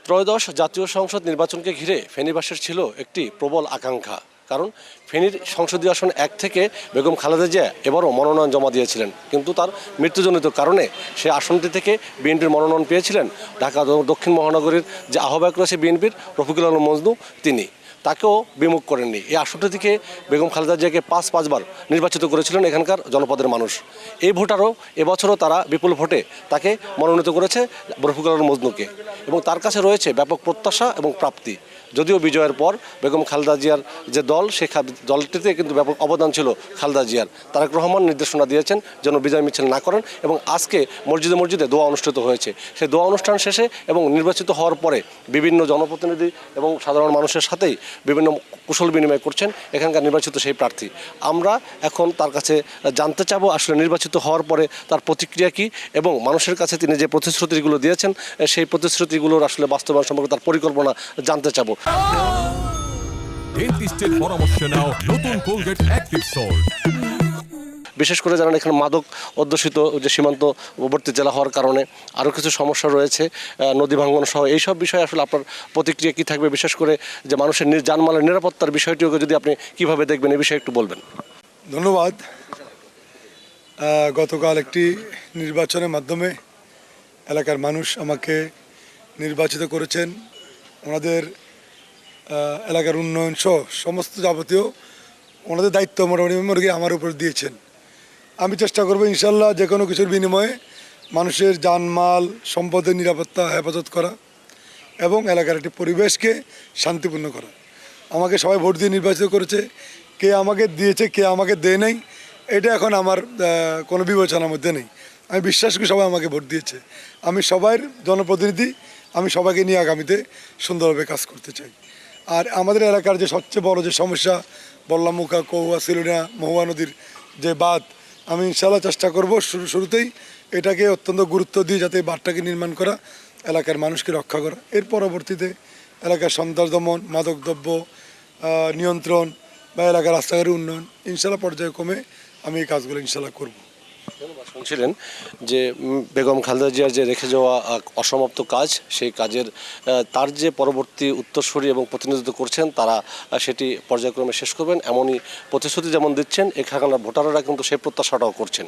ত্রয়োদশ জাতীয় সংসদ নির্বাচনকে ঘিরে ফেনীবাসীর ছিল একটি প্রবল আকাঙ্ক্ষা। কারণ ফেনীর সংসদীয় আসন 1 থেকে বেগম খালেদা জিয়া এবারও মনোনয়ন জমা দিয়েছিলেন, কিন্তু তার মৃত্যুজনিত কারণে সে আসনটি থেকে বিএনপির মনোনয়ন পেয়েছিলেন ঢাকা দক্ষিণ মহানগরীর যে আহ্বায়ক রয়েছে বিএনপির রফিকুল আলম মজনু, তিনি তাকেও বিমুখ করেননি। এই আসনটি থেকে বেগম খালেদা জিয়াকে পাঁচবার নির্বাচিত করেছিলেন এখানকার জনপদের মানুষ। এই ভোটারও এবছরও তারা বিপুল ভোটে তাকে মনোনীত করেছে রফিকুল আলম মজনুকে, এবং তার কাছে রয়েছে ব্যাপক প্রত্যাশা এবং প্রাপ্তি। যদিও বিজয়ের পর বেগম খালেদা জিয়ার যে দল, সে দলটিতে কিন্তু ব্যাপক অবদান ছিল খালেদা জিয়ার। তারেক রহমান নির্দেশনা দিয়েছেন যেন বিজয় মিছিল না করেন, এবং আজকে মসজিদে মসজিদে দোয়া অনুষ্ঠিত হয়েছে। সেই দোয়া অনুষ্ঠান শেষে এবং নির্বাচিত হওয়ার পরে বিভিন্ন জনপ্রতিনিধি এবং সাধারণ মানুষের সাথেই বিভিন্ন কুশল বিনিময় করছেন এখানকার নির্বাচিত সেই প্রার্থী। আমরা এখন তার কাছে জানতে চাবো আসলে নির্বাচিত হওয়ার পরে তার প্রতিক্রিয়া কী, এবং মানুষের কাছে তিনি যে প্রতিশ্রুতিগুলো দিয়েছেন সেই প্রতিশ্রুতিগুলোর আসলে বাস্তবায়ন সম্পর্কে তার পরিকল্পনা জানতে চাবো। ডেন্টিস্টের পরামর্শ নাও নতুন কোলগেট অ্যাক্টিভ সল্ট। বিশেষ করে জানেন এখানে মাদক অধ্যুষিত যে সীমান্তবর্তী জেলা হওয়ার কারণে আরও কিছু সমস্যা রয়েছে, নদী ভাঙ্গন সহ এইসব বিষয়ে আসলে আপনার প্রতিক্রিয়া কী থাকবে? বিশেষ করে যে মানুষের জানমালের নিরাপত্তার বিষয়টিকে যদি আপনি কীভাবে দেখবেন, এই বিষয়ে একটু বলবেন। ধন্যবাদ। গতকাল একটি নির্বাচনের মাধ্যমে এলাকার মানুষ আমাকে নির্বাচিত করেছেন। ওনাদের এলাকার উন্নয়ন সহ সমস্ত যাবতীয় ওনাদের দায়িত্ব মোটামুটি আমার উপর দিয়েছেন। আমি চেষ্টা করবো ইনশাল্লাহ যে কোনো কিছুর বিনিময়ে মানুষের জানমাল সম্পদের নিরাপত্তা হেফাজত করা এবং এলাকার একটি পরিবেশকে শান্তিপূর্ণ করা। আমাকে সবাই ভোট দিয়ে নির্বাচিত করেছে, কে আমাকে দিয়েছে কে আমাকে দেয় নাই এটা এখন আমার কোনো বিবেচনার মধ্যে নেই। আমি বিশ্বাস করি সবাই আমাকে ভোট দিয়েছে। আমি সবার জনপ্রতিনিধি, আমি সবাইকে নিয়ে আগামীতে সুন্দরভাবে কাজ করতে চাই। আর আমাদের এলাকার যে সবচেয়ে বড় যে সমস্যা বল্লামুখা, কৌয়া, সিলুনা, মহুয়া নদীর যে বাঁধ, আমি ইনশাল্লাহ চেষ্টা করব শুরুতেই এটাকে অত্যন্ত গুরুত্ব দিয়ে যাতে বাঁধটাকে নির্মাণ করা, এলাকার মানুষকে রক্ষা করা। এর পরবর্তীতে এলাকার সন্ত্রাস দমন, মাদকদ্রব্য নিয়ন্ত্রণ বা এলাকার রাস্তাঘাটের উন্নয়ন ইনশাল্লাহ পর্যায়ক্রমে আমি এই কাজগুলো ইনশাল্লাহ করব। শুনছিলেন যে বেগম খালেদা জিয়ার যে রেখে যাওয়া অসমাপ্ত কাজ, সেই কাজের তার যে পরবর্তী উত্তরসূরি এবং প্রতিনিধিত্ব করছেন তারা সেটি পর্যায়ক্রমে শেষ করবেন, এমনই প্রতিশ্রুতি যেমন দিচ্ছেন এখানকার ভোটাররা কিন্তু সেই প্রত্যাশাটাও করছেন।